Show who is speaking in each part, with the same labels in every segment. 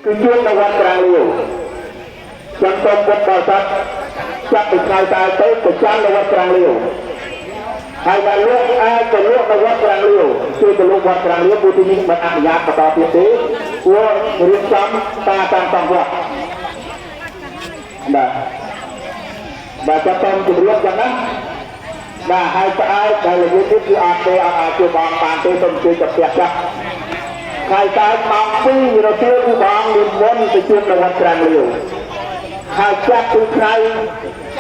Speaker 1: គឺជួបនៅវត្តក្រាំងលាវចាំសូមពុទ្ធបរិស័ទចាប់ពីថ្ងៃតើទៅប្រចាំនៅវត្តក្រាំងលាវហើយបើលោកអាចទៅលក់នៅវត្តក្រាំងលាវជួយទៅលក់វត្តក្រាំងលាវព្រោះទីនេះមិនអនុញ្ញាតបន្តទៀតទេព្រោះរៀបចំតាមវត្តបាទចាំសូមជម្រាបចឹងណាបាទហើយស្អែកដែលល្ងាចនេះគឺអត់ទេអត់អាចជួយបងបានទេសូមជួយទៅផ្ទះចាស់ថ្ងៃតើម៉ោង2រសៀលគឺបងមានមុនទៅជួបនៅវត្តក្រាំងលាវហើយចាប់ពីថ្ងៃ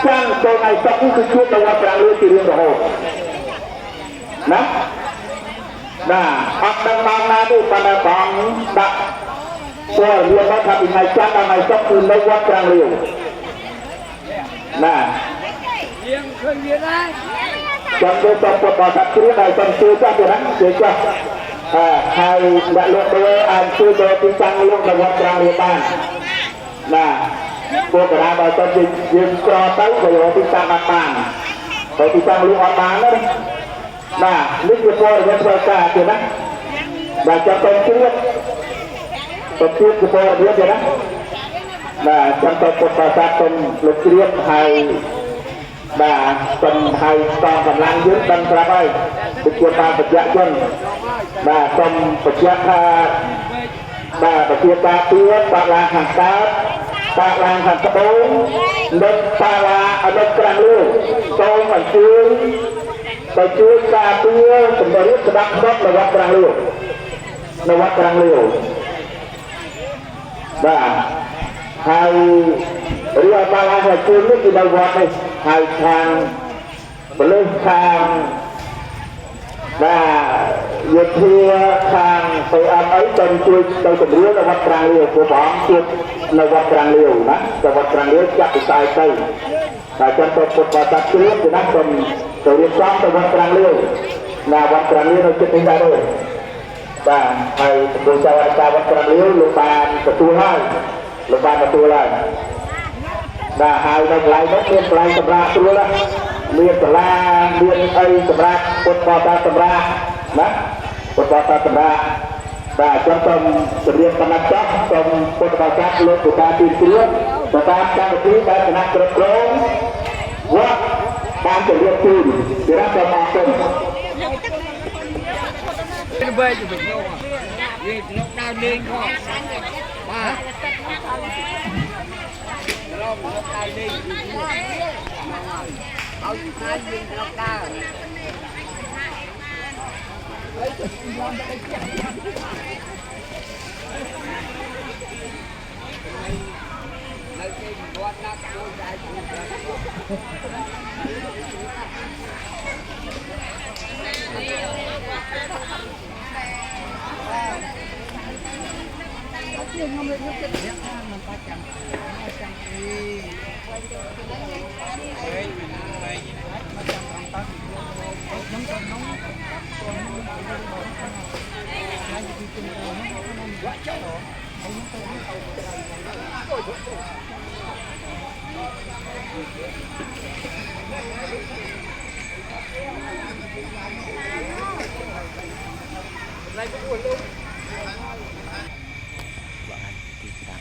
Speaker 1: ចាំចូលថ្ងៃសុក្រគឺជួបនៅវត្តក្រាំងលាវជារៀងរហូតណាបាទអត់ដឹងម៉ោងណាទេប៉ុន្តែបងដាក់ព័ត៌មានមកថាពីថ្ងៃចាំដល់ថ្ងៃសុក្រគឺនៅវត្តក្រាំងលាវណាយើងឃើញវាដែរចាំទៅតពុទ្ធបរិស័ទគ្រាហើយសូមជួយចាស់ទៅណាជួយចាស់ហើយអ្នកលោកដូរអាចជួយទៅទីតាំងលោកនៅវត្តក្រាំងលាវបានណាពួកកណ្ដាលបើសិនជាយើងក្រទៅក៏យកទីតាំងអត់បានទៅទីតាំងលោកអត់បានទេបាទនេះជាព័ត៌មានធ្វើការទេណាបាទចាំទៅជ្រាបទៅជួបជាព័ត៌មានទេណាបាទចាំទៅពុទ្ធបរិស័ទសូមលោកជ្រាបហើយបាទសូមហើយតកម្លាំងយើងដឹងប្រាប់ហើយពីជួបតាមបច្ចៈជនបាទសូមបច្ចៈថាបាទបជាការពីបាក់ឡាខាងកើតបាក់ឡាខាងត្បូងលុបបាក់ឡាអនុក្រាំងលើសូមអញ្ជើញទៅជួយការពីសម្រាប់ស្ដាប់ស្ដាប់នៅវត្តក្រាំងលើនៅវត្តក្រាំងលើបាទហើយរីឯបាក់ឡាខាងជើងនេះគឺនៅវត្តនេះហើយខាងពលិសខាងបាទយុធាខាងទៅអត់អីទៅជួយទៅសម្រួលនៅវត្តក្រាំងលាវព្រោះបងជួបនៅវត្តក្រាំងលាវណាទៅវត្តក្រាំងលាវចាប់ពីស្អែកទៅតែចាំទៅពុទ្ធបរិស័ទជ្រាបទៅណាសូមទៅរៀបចំទៅវត្តក្រាំងលាវណាវត្តក្រាំងលាវនៅជិតនេះដែរទេបាទហើយព្រោះចៅអធិការវត្តក្រាំងលាវលោកបានទទួលហើយបាទហើយនៅកន្លែងនោះមានកន្លែងសម្រាប់ស្រួលណាមានសាលាមានអីសម្រាប់ពុទ្ធបរិស័ទសម្រាប់ណាពុទ្ធបរិស័ទសម្រាប់បាទខ្ញុំសូមជម្រាបបណ្ណាចាស់សូមពុទ្ធបរិស័ទលោកទូតាទីជ្រាបទៅតាមកម្មវិធីដែលគណៈគ្រប់គ្រងវត្តបានជម្រាបជូនជារដ្ឋសូមអរគុណទៅបែរទៅវិញនោះយើងលោកដើរលេងផងបាទលោកដើរលេងឲ្យខាងយើងលោកដើរនៅគេវត្តដាក់ចូលજાયយើងងំលើទឹកទៀតមិនបាច់ចាំចាំពីហើយមកចាំត្រង់តើខ្ញុំទៅនំហើយទីទីខ្ញុំវ៉ាចោខ្ញុំទៅlại cái buồn luôn bạn đi đặt